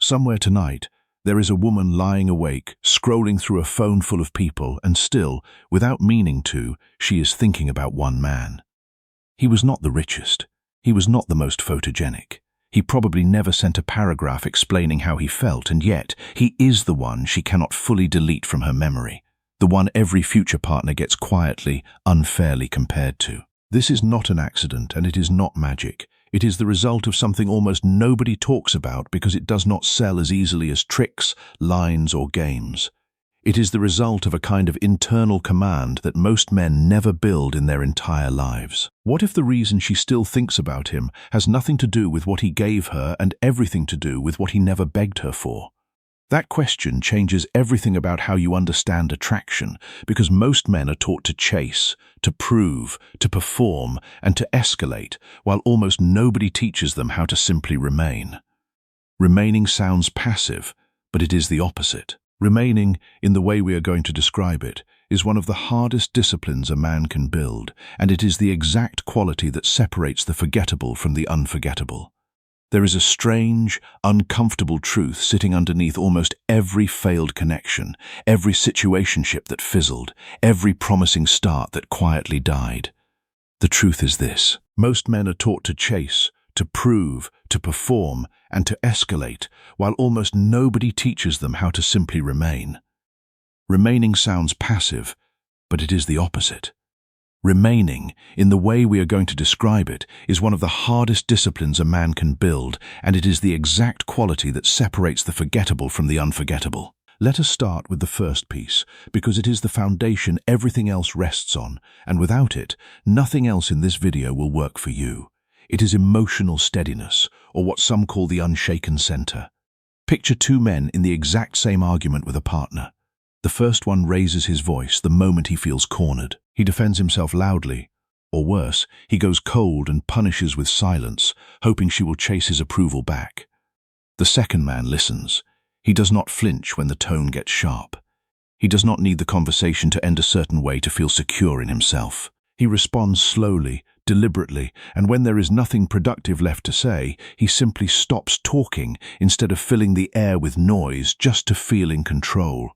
Somewhere tonight, there is a woman lying awake, scrolling through a phone full of people, and still, without meaning to, she is thinking about one man. He was not the richest. He was not the most photogenic. He probably never sent a paragraph explaining how he felt, and yet he is the one she cannot fully delete from her memory, the one every future partner gets quietly, unfairly compared to. This is not an accident, and it is not magic. It is the result of something almost nobody talks about because it does not sell as easily as tricks, lines, or games. It is the result of a kind of internal command that most men never build in their entire lives. What if the reason she still thinks about him has nothing to do with what he gave her and everything to do with what he never begged her for? That question changes everything about how you understand attraction, because most men are taught to chase, to prove, to perform, and to escalate, while almost nobody teaches them how to simply remain. Remaining sounds passive, but it is the opposite. Remaining, in the way we are going to describe it, is one of the hardest disciplines a man can build, and it is the exact quality that separates the forgettable from the unforgettable. There is a strange, uncomfortable truth sitting underneath almost every failed connection, every situationship that fizzled, every promising start that quietly died. The truth is this: most men are taught to chase, to prove, to perform, and to escalate, while almost nobody teaches them how to simply remain. Remaining sounds passive, but it is the opposite. Remaining, in the way we are going to describe it, is one of the hardest disciplines a man can build, and it is the exact quality that separates the forgettable from the unforgettable. Let us start with the first piece, because it is the foundation everything else rests on, and without it, nothing else in this video will work for you. It is emotional steadiness, or what some call the unshaken center. Picture two men in the exact same argument with a partner. The first one raises his voice the moment he feels cornered. He defends himself loudly, or worse, he goes cold and punishes with silence, hoping she will chase his approval back. The second man listens. He does not flinch when the tone gets sharp. He does not need the conversation to end a certain way to feel secure in himself. He responds slowly, deliberately, and when there is nothing productive left to say, he simply stops talking instead of filling the air with noise just to feel in control.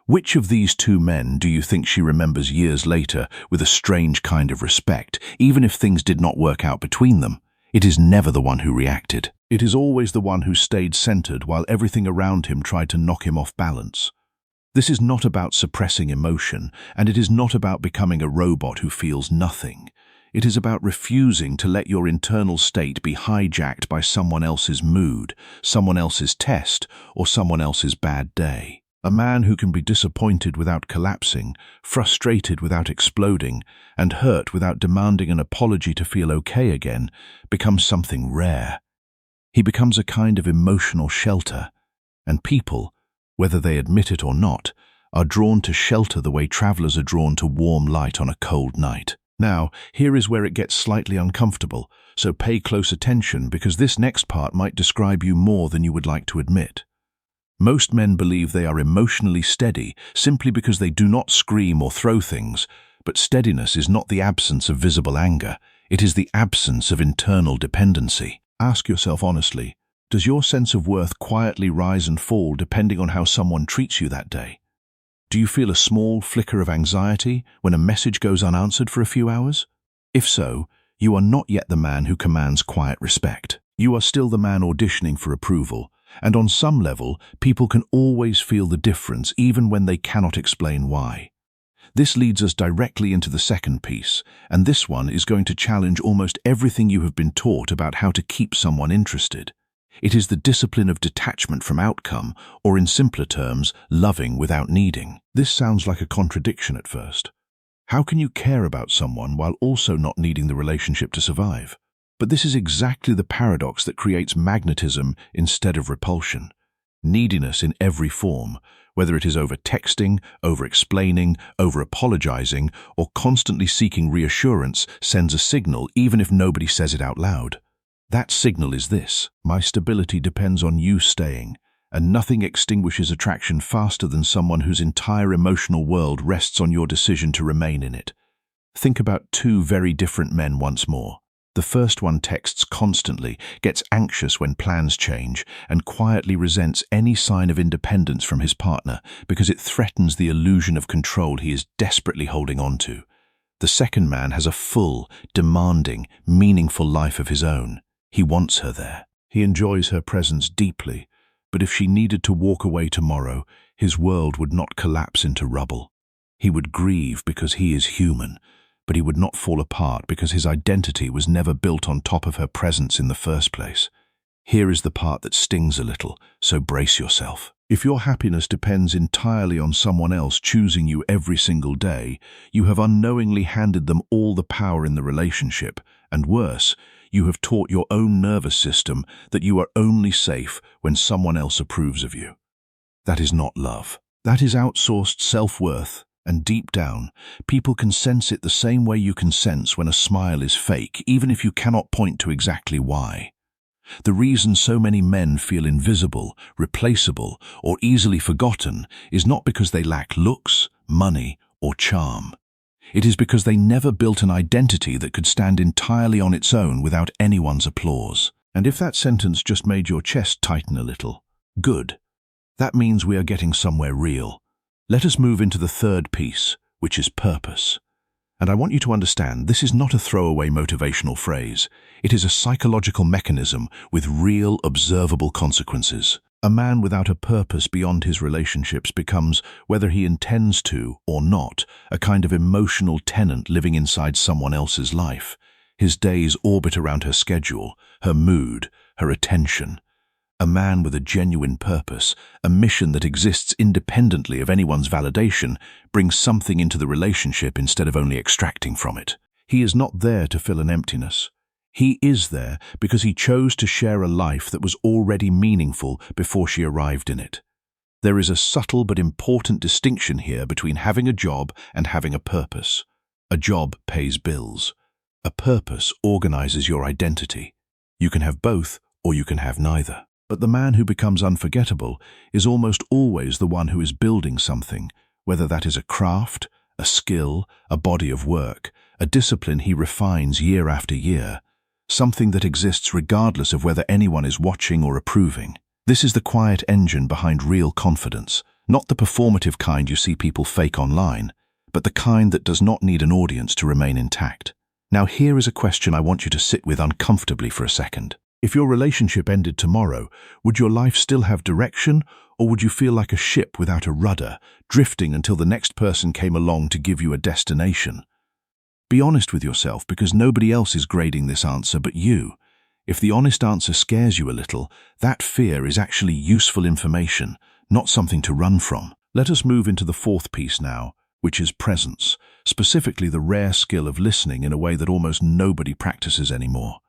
Which of these two men do you think she remembers years later with a strange kind of respect, even if things did not work out between them? It is never the one who reacted. It is always the one who stayed centered while everything around him tried to knock him off balance. This is not about suppressing emotion, and it is not about becoming a robot who feels nothing. It is about refusing to let your internal state be hijacked by someone else's mood, someone else's test, or someone else's bad day. A man who can be disappointed without collapsing, frustrated without exploding, and hurt without demanding an apology to feel okay again, becomes something rare. He becomes a kind of emotional shelter, and people, whether they admit it or not, are drawn to shelter the way travelers are drawn to warm light on a cold night. Now, here is where it gets slightly uncomfortable, so pay close attention because this next part might describe you more than you would like to admit. Most men believe they are emotionally steady simply because they do not scream or throw things, but steadiness is not the absence of visible anger, it is the absence of internal dependency. Ask yourself honestly, does your sense of worth quietly rise and fall depending on how someone treats you that day? Do you feel a small flicker of anxiety when a message goes unanswered for a few hours? If so, you are not yet the man who commands quiet respect. You are still the man auditioning for approval, and on some level, people can always feel the difference even when they cannot explain why. This leads us directly into the second piece, and this one is going to challenge almost everything you have been taught about how to keep someone interested. It is the discipline of detachment from outcome, or in simpler terms, loving without needing. This sounds like a contradiction at first. How can you care about someone while also not needing the relationship to survive? But this is exactly the paradox that creates magnetism instead of repulsion. Neediness in every form, whether it is over-texting, over-explaining, over-apologizing, or constantly seeking reassurance, sends a signal even if nobody says it out loud. That signal is this: my stability depends on you staying, and nothing extinguishes attraction faster than someone whose entire emotional world rests on your decision to remain in it. Think about two very different men once more. The first one texts constantly, gets anxious when plans change, and quietly resents any sign of independence from his partner because it threatens the illusion of control he is desperately holding on to. The second man has a full, demanding, meaningful life of his own. He wants her there. He enjoys her presence deeply, but if she needed to walk away tomorrow, his world would not collapse into rubble. He would grieve because he is human, but he would not fall apart because his identity was never built on top of her presence in the first place. Here is the part that stings a little, so brace yourself. If your happiness depends entirely on someone else choosing you every single day, you have unknowingly handed them all the power in the relationship, and worse, you have taught your own nervous system that you are only safe when someone else approves of you. That is not love. That is outsourced self-worth. And deep down, people can sense it the same way you can sense when a smile is fake, even if you cannot point to exactly why. The reason so many men feel invisible, replaceable, or easily forgotten is not because they lack looks, money, or charm. It is because they never built an identity that could stand entirely on its own without anyone's applause. And if that sentence just made your chest tighten a little, good. That means we are getting somewhere real. Let us move into the third piece, which is purpose. And I want you to understand, this is not a throwaway motivational phrase. It is a psychological mechanism with real, observable consequences. A man without a purpose beyond his relationships becomes, whether he intends to or not, a kind of emotional tenant living inside someone else's life. His days orbit around her schedule, her mood, her attention. A man with a genuine purpose, a mission that exists independently of anyone's validation, brings something into the relationship instead of only extracting from it. He is not there to fill an emptiness. He is there because he chose to share a life that was already meaningful before she arrived in it. There is a subtle but important distinction here between having a job and having a purpose. A job pays bills. A purpose organizes your identity. You can have both, or you can have neither. But the man who becomes unforgettable is almost always the one who is building something, whether that is a craft, a skill, a body of work, a discipline he refines year after year, something that exists regardless of whether anyone is watching or approving. This is the quiet engine behind real confidence, not the performative kind you see people fake online, but the kind that does not need an audience to remain intact. Now here is a question I want you to sit with uncomfortably for a second. If your relationship ended tomorrow, would your life still have direction, or would you feel like a ship without a rudder, drifting until the next person came along to give you a destination? Be honest with yourself, because nobody else is grading this answer but you. If the honest answer scares you a little, that fear is actually useful information, not something to run from. Let us move into the fourth piece now, which is presence, specifically the rare skill of listening in a way that almost nobody practices anymore.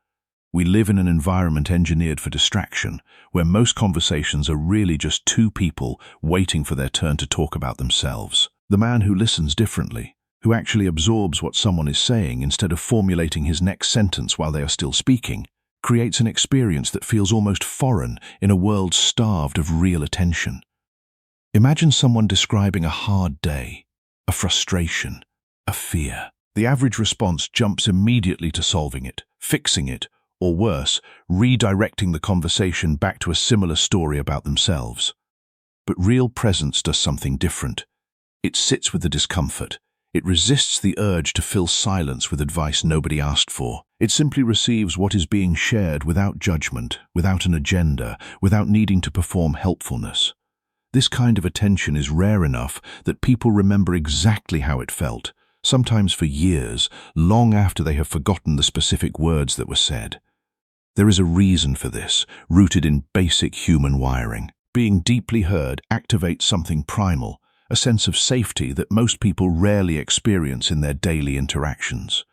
We live in an environment engineered for distraction, where most conversations are really just two people waiting for their turn to talk about themselves. The man who listens differently, who actually absorbs what someone is saying instead of formulating his next sentence while they are still speaking, creates an experience that feels almost foreign in a world starved of real attention. Imagine someone describing a hard day, a frustration, a fear. The average response jumps immediately to solving it, fixing it, or worse, redirecting the conversation back to a similar story about themselves. But real presence does something different. It sits with the discomfort. It resists the urge to fill silence with advice nobody asked for. It simply receives what is being shared without judgment, without an agenda, without needing to perform helpfulness. This kind of attention is rare enough that people remember exactly how it felt, sometimes for years, long after they have forgotten the specific words that were said. There is a reason for this, rooted in basic human wiring. Being deeply heard activates something primal, a sense of safety that most people rarely experience in their daily interactions.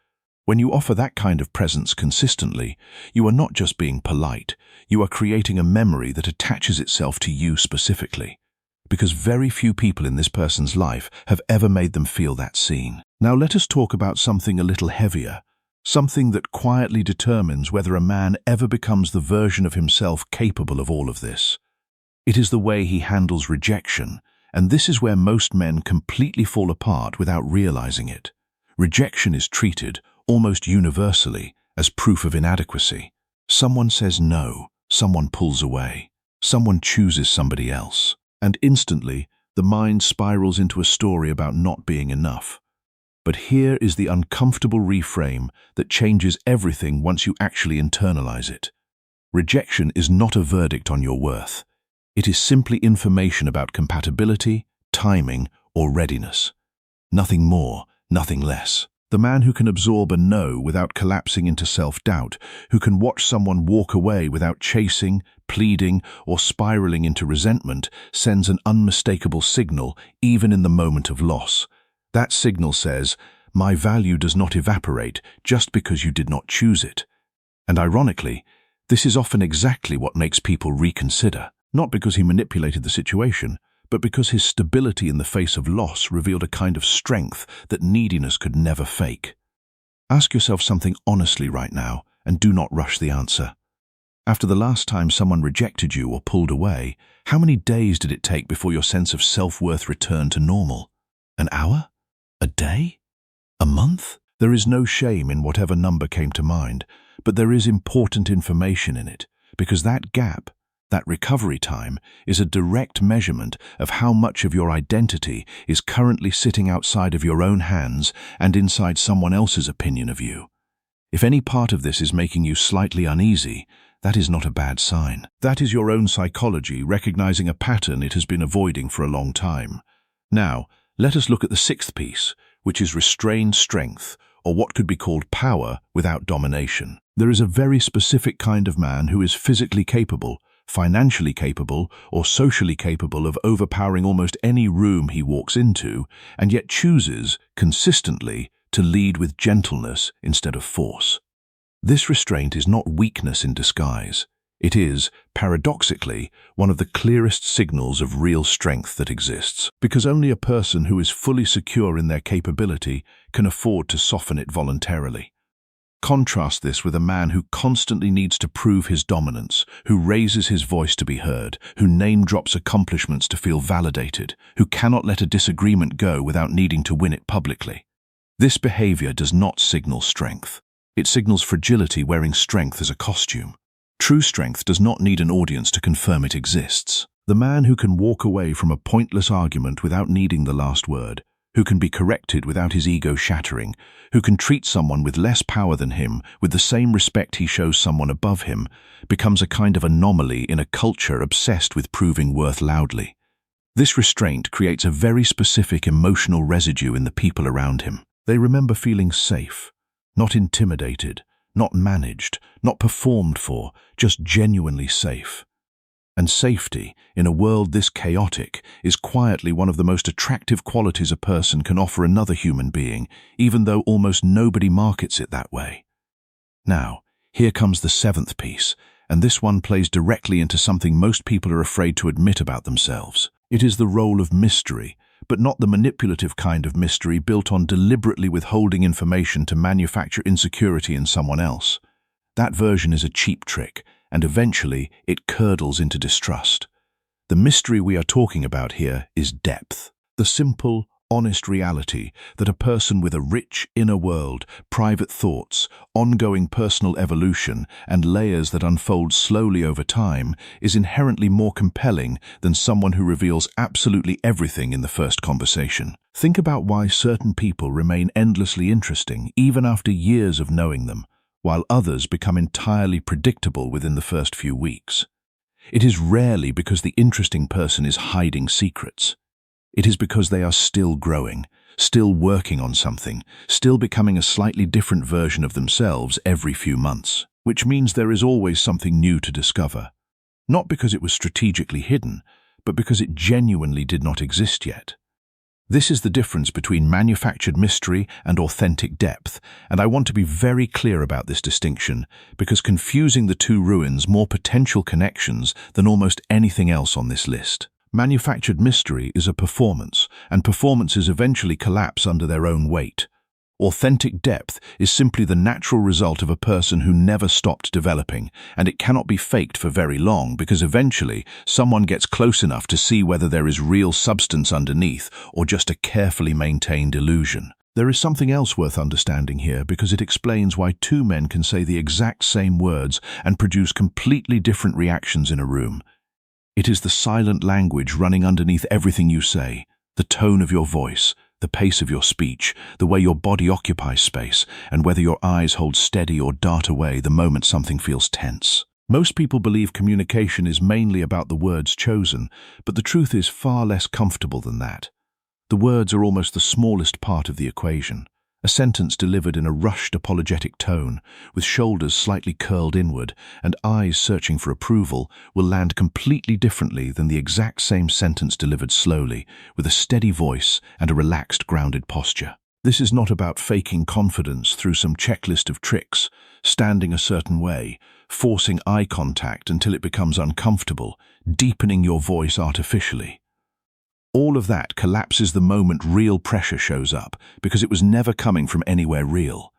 When you offer that kind of presence consistently, you are not just being polite, you are creating a memory that attaches itself to you specifically, because very few people in this person's life have ever made them feel that seen. Now let us talk about something a little heavier, something that quietly determines whether a man ever becomes the version of himself capable of all of this. It is the way he handles rejection, and this is where most men completely fall apart without realizing it. Rejection is treated, almost universally, as proof of inadequacy. Someone says no, someone pulls away, someone chooses somebody else, and instantly the mind spirals into a story about not being enough. But here is the uncomfortable reframe that changes everything once you actually internalize it. Rejection is not a verdict on your worth. It is simply information about compatibility, timing, or readiness. Nothing more, nothing less. The man who can absorb a no without collapsing into self-doubt, who can watch someone walk away without chasing, pleading, or spiraling into resentment, sends an unmistakable signal even in the moment of loss. That signal says, "My value does not evaporate just because you did not choose it." And ironically, this is often exactly what makes people reconsider, not because he manipulated the situation, but because his stability in the face of loss revealed a kind of strength that neediness could never fake. Ask yourself something honestly right now, and do not rush the answer. After the last time someone rejected you or pulled away, how many days did it take before your sense of self-worth returned to normal? An hour? A day? A month? There is no shame in whatever number came to mind, but there is important information in it, because that gap, that recovery time, is a direct measurement of how much of your identity is currently sitting outside of your own hands and inside someone else's opinion of you. If any part of this is making you slightly uneasy, that is not a bad sign. That is your own psychology recognizing a pattern it has been avoiding for a long time. Now, let us look at the sixth piece, which is restrained strength, or what could be called power without domination. There is a very specific kind of man who is physically capable, financially capable, or socially capable of overpowering almost any room he walks into, and yet chooses, consistently, to lead with gentleness instead of force. This restraint is not weakness in disguise. It is, paradoxically, one of the clearest signals of real strength that exists, because only a person who is fully secure in their capability can afford to soften it voluntarily. Contrast this with a man who constantly needs to prove his dominance, who raises his voice to be heard, who name-drops accomplishments to feel validated, who cannot let a disagreement go without needing to win it publicly. This behavior does not signal strength. It signals fragility wearing strength as a costume. True strength does not need an audience to confirm it exists. The man who can walk away from a pointless argument without needing the last word, who can be corrected without his ego shattering, who can treat someone with less power than him with the same respect he shows someone above him, becomes a kind of anomaly in a culture obsessed with proving worth loudly. This restraint creates a very specific emotional residue in the people around him. They remember feeling safe, not intimidated, not managed, not performed for, just genuinely safe. And safety, in a world this chaotic, is quietly one of the most attractive qualities a person can offer another human being, even though almost nobody markets it that way. Now, here comes the seventh piece, and this one plays directly into something most people are afraid to admit about themselves. It is the role of mystery, but not the manipulative kind of mystery built on deliberately withholding information to manufacture insecurity in someone else. That version is a cheap trick, and eventually it curdles into distrust. The mystery we are talking about here is depth, the simple, honest reality that a person with a rich inner world, private thoughts, ongoing personal evolution, and layers that unfold slowly over time is inherently more compelling than someone who reveals absolutely everything in the first conversation. Think about why certain people remain endlessly interesting even after years of knowing them, while others become entirely predictable within the first few weeks. It is rarely because the interesting person is hiding secrets. It is because they are still growing, still working on something, still becoming a slightly different version of themselves every few months, which means there is always something new to discover. Not because it was strategically hidden, but because it genuinely did not exist yet. This is the difference between manufactured mystery and authentic depth, and I want to be very clear about this distinction, because confusing the two ruins more potential connections than almost anything else on this list. Manufactured mystery is a performance, and performances eventually collapse under their own weight. Authentic depth is simply the natural result of a person who never stopped developing, and it cannot be faked for very long because eventually someone gets close enough to see whether there is real substance underneath or just a carefully maintained illusion. There is something else worth understanding here because it explains why two men can say the exact same words and produce completely different reactions in a room. It is the silent language running underneath everything you say, the tone of your voice, the pace of your speech, the way your body occupies space, and whether your eyes hold steady or dart away the moment something feels tense. Most people believe communication is mainly about the words chosen, but the truth is far less comfortable than that. The words are almost the smallest part of the equation. A sentence delivered in a rushed, apologetic tone, with shoulders slightly curled inward and eyes searching for approval, will land completely differently than the exact same sentence delivered slowly, with a steady voice and a relaxed, grounded posture. This is not about faking confidence through some checklist of tricks, standing a certain way, forcing eye contact until it becomes uncomfortable, deepening your voice artificially. All of that collapses the moment real pressure shows up, because it was never coming from anywhere real.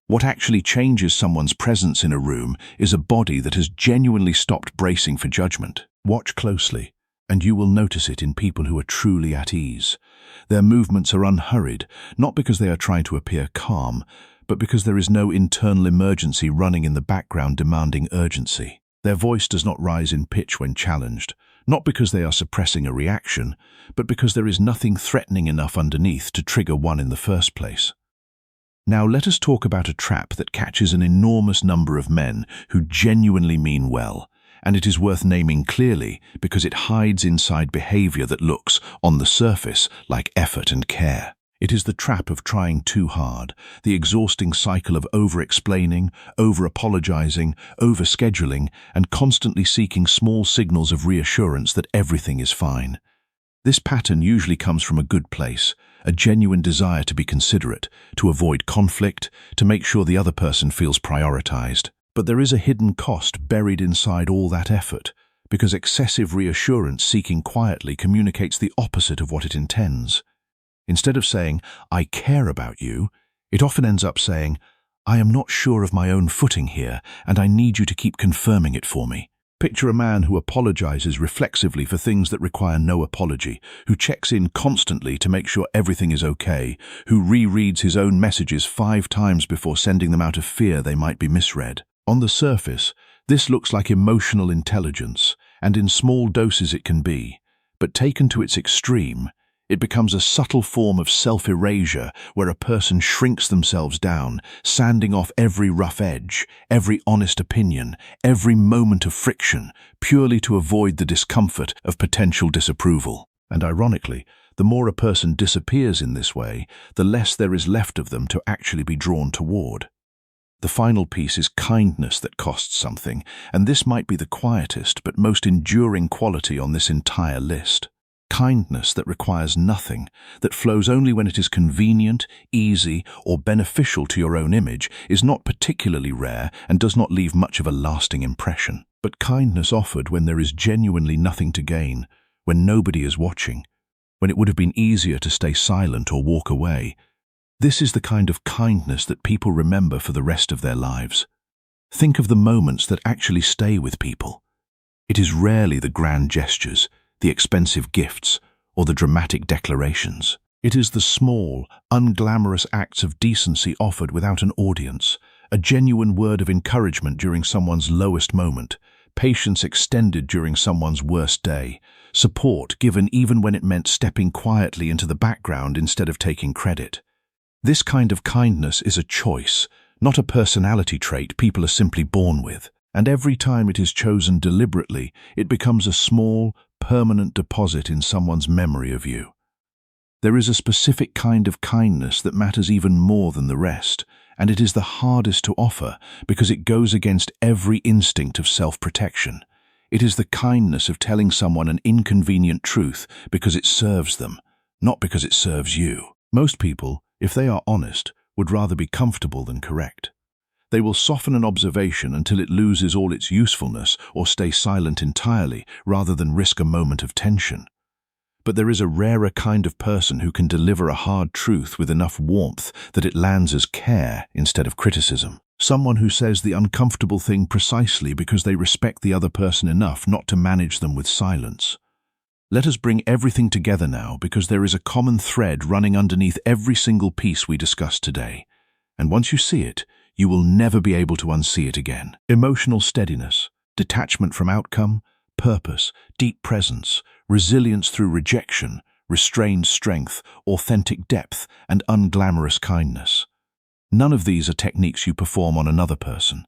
What actually changes someone's presence in a room is a body that has genuinely stopped bracing for judgment. Watch closely, and you will notice it in people who are truly at ease. Their movements are unhurried, not because they are trying to appear calm, but because there is no internal emergency running in the background demanding urgency. Their voice does not rise in pitch when challenged, not because they are suppressing a reaction, but because there is nothing threatening enough underneath to trigger one in the first place. Now let us talk about a trap that catches an enormous number of men who genuinely mean well, and it is worth naming clearly because it hides inside behavior that looks, on the surface, like effort and care. It is the trap of trying too hard, the exhausting cycle of over-explaining, over-apologizing, over-scheduling, and constantly seeking small signals of reassurance that everything is fine. This pattern usually comes from a good place, a genuine desire to be considerate, to avoid conflict, to make sure the other person feels prioritized. But there is a hidden cost buried inside all that effort, because excessive reassurance seeking quietly communicates the opposite of what it intends. Instead of saying, "I care about you," it often ends up saying, "I am not sure of my own footing here, and I need you to keep confirming it for me." Picture a man who apologizes reflexively for things that require no apology, who checks in constantly to make sure everything is okay, who rereads his own messages 5 times before sending them out of fear they might be misread. On the surface, this looks like emotional intelligence, and in small doses it can be, but taken to its extreme, it becomes a subtle form of self-erasure where a person shrinks themselves down, sanding off every rough edge, every honest opinion, every moment of friction, purely to avoid the discomfort of potential disapproval. And ironically, the more a person disappears in this way, the less there is left of them to actually be drawn toward. The final piece is kindness that costs something, and this might be the quietest but most enduring quality on this entire list. Kindness that requires nothing, that flows only when it is convenient, easy, or beneficial to your own image, is not particularly rare and does not leave much of a lasting impression. But kindness offered when there is genuinely nothing to gain, when nobody is watching, when it would have been easier to stay silent or walk away, this is the kind of kindness that people remember for the rest of their lives. Think of the moments that actually stay with people. It is rarely the grand gestures, the expensive gifts, or the dramatic declarations. It is the small, unglamorous acts of decency offered without an audience, a genuine word of encouragement during someone's lowest moment, patience extended during someone's worst day, support given even when it meant stepping quietly into the background instead of taking credit. This kind of kindness is a choice, not a personality trait people are simply born with. And every time it is chosen deliberately, it becomes a small, permanent deposit in someone's memory of you. There is a specific kind of kindness that matters even more than the rest, and it is the hardest to offer because it goes against every instinct of self-protection. It is the kindness of telling someone an inconvenient truth because it serves them, not because it serves you. Most people, if they are honest, would rather be comfortable than correct. They will soften an observation until it loses all its usefulness or stay silent entirely rather than risk a moment of tension. But there is a rarer kind of person who can deliver a hard truth with enough warmth that it lands as care instead of criticism. Someone who says the uncomfortable thing precisely because they respect the other person enough not to manage them with silence. Let us bring everything together now, because there is a common thread running underneath every single piece we discussed today. And once you see it, you will never be able to unsee it again. Emotional steadiness, detachment from outcome, purpose, deep presence, resilience through rejection, restrained strength, authentic depth, and unglamorous kindness. None of these are techniques you perform on another person.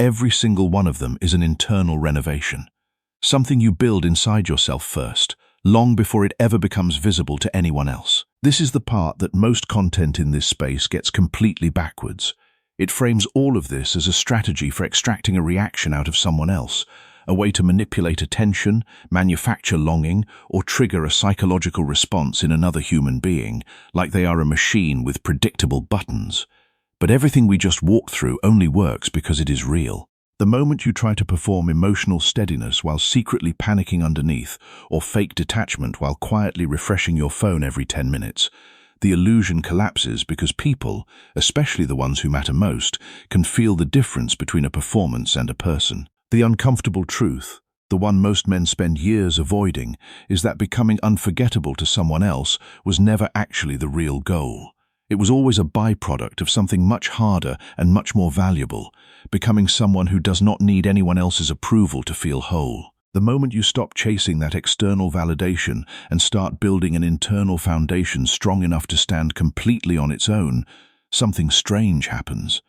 Every single one of them is an internal renovation. Something you build inside yourself first, long before it ever becomes visible to anyone else. This is the part that most content in this space gets completely backwards. It frames all of this as a strategy for extracting a reaction out of someone else, a way to manipulate attention, manufacture longing, or trigger a psychological response in another human being, like they are a machine with predictable buttons. But everything we just walked through only works because it is real. The moment you try to perform emotional steadiness while secretly panicking underneath, or fake detachment while quietly refreshing your phone every 10 minutes, the illusion collapses because people, especially the ones who matter most, can feel the difference between a performance and a person. The uncomfortable truth, the one most men spend years avoiding, is that becoming unforgettable to someone else was never actually the real goal. It was always a byproduct of something much harder and much more valuable, becoming someone who does not need anyone else's approval to feel whole. The moment you stop chasing that external validation and start building an internal foundation strong enough to stand completely on its own, something strange happens.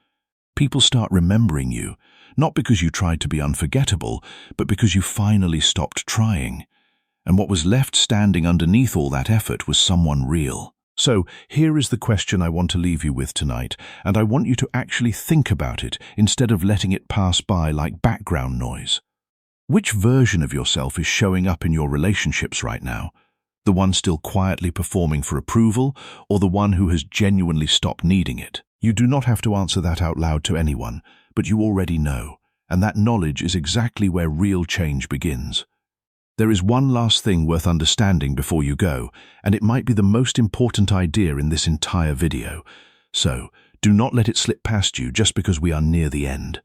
People start remembering you, not because you tried to be unforgettable, but because you finally stopped trying. And what was left standing underneath all that effort was someone real. So, here is the question I want to leave you with tonight, and I want you to actually think about it instead of letting it pass by like background noise. Which version of yourself is showing up in your relationships right now? The one still quietly performing for approval, or the one who has genuinely stopped needing it? You do not have to answer that out loud to anyone, but you already know, and that knowledge is exactly where real change begins. There is one last thing worth understanding before you go, and it might be the most important idea in this entire video. So, do not let it slip past you just because we are near the end.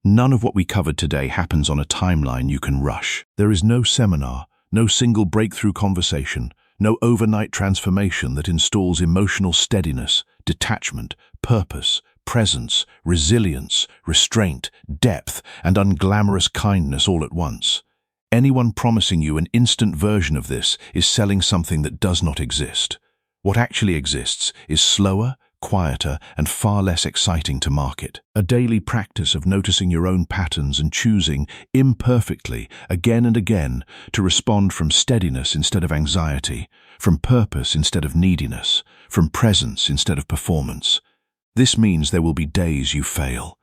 None of what we covered today happens on a timeline you can rush. There is no seminar, no single breakthrough conversation, no overnight transformation that installs emotional steadiness, detachment, purpose, presence, resilience, restraint, depth, and unglamorous kindness all at once. Anyone promising you an instant version of this is selling something that does not exist. What actually exists is slower, quieter, and far less exciting to market. A daily practice of noticing your own patterns and choosing, imperfectly, again and again, to respond from steadiness instead of anxiety, from purpose instead of neediness, from presence instead of performance. This means there will be days you fail.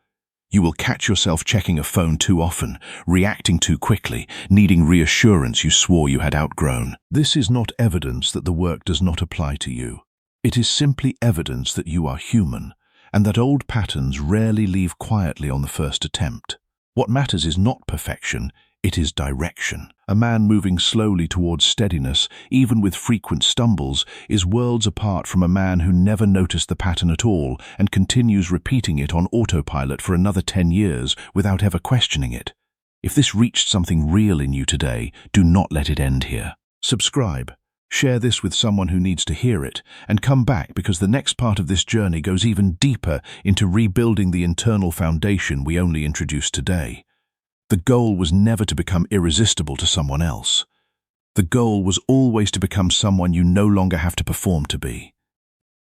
You will catch yourself checking a phone too often, reacting too quickly, needing reassurance you swore you had outgrown. This is not evidence that the work does not apply to you. It is simply evidence that you are human, and that old patterns rarely leave quietly on the first attempt. What matters is not perfection, it is direction. A man moving slowly towards steadiness, even with frequent stumbles, is worlds apart from a man who never noticed the pattern at all and continues repeating it on autopilot for another 10 years without ever questioning it. If this reached something real in you today, do not let it end here. Subscribe, share this with someone who needs to hear it, and come back because the next part of this journey goes even deeper into rebuilding the internal foundation we only introduced today. The goal was never to become irresistible to someone else. The goal was always to become someone you no longer have to perform to be.